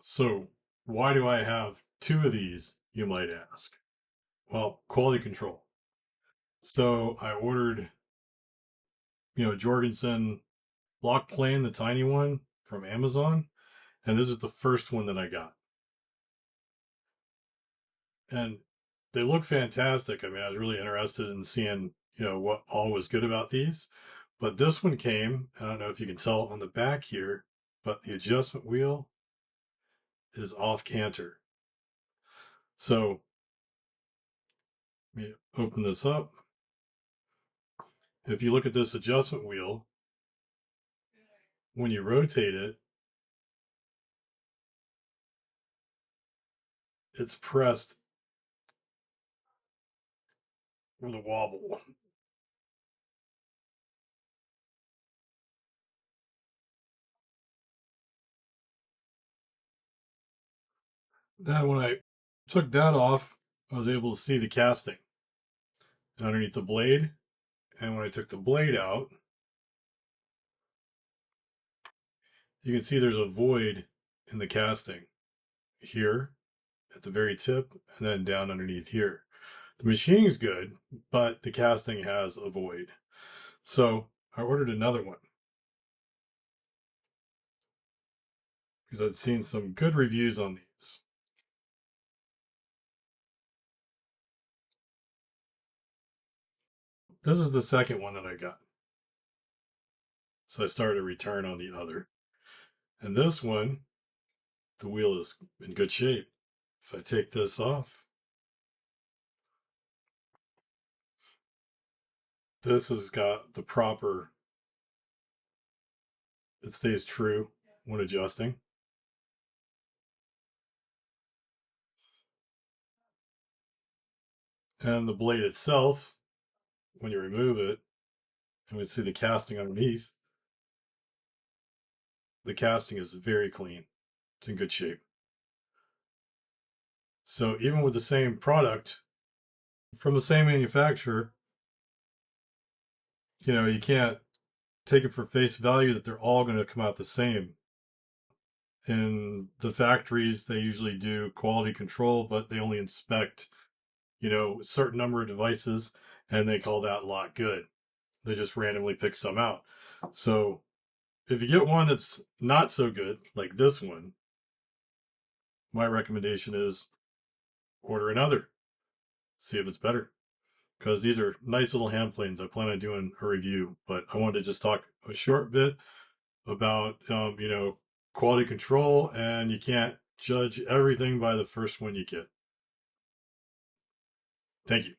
So why do I have two of these, you might ask? Well, quality control. So I ordered, Jorgensen Block Plane, the tiny one from Amazon, and this is the first one that I got. And they look fantastic. I mean, I was really interested in seeing, what all was good about these. But this one came, I don't know if you can tell on the back here, but the adjustment wheel is off canter. So let me open this up. If you look at this adjustment wheel, when you rotate it, it's pressed with a wobble. Then when I took that off, I was able to see the casting underneath the blade. And when I took the blade out, you can see there's a void in the casting here at the very tip and then down underneath here. The machining is good, but the casting has a void. So I ordered another one because I'd seen some good reviews on these. This is the second one that I got. So I started a return on the other. And this one, the wheel is in good shape. If I take this off, this has got the proper, it stays true when adjusting. And the blade itself, when you remove it, and we see the casting underneath, the casting is very clean. It's in good shape. So even with the same product from the same manufacturer, you can't take it for face value that they're all going to come out the same. In the factories, they usually do quality control, but they only inspect, a certain number of devices, and they call that lot good. They just randomly pick some out. So if you get one that's not so good, like this one, my recommendation is order another. See if it's better. Because these are nice little hand planes. I plan on doing a review, but I wanted to just talk a short bit about, quality control, and you can't judge everything by the first one you get. Thank you.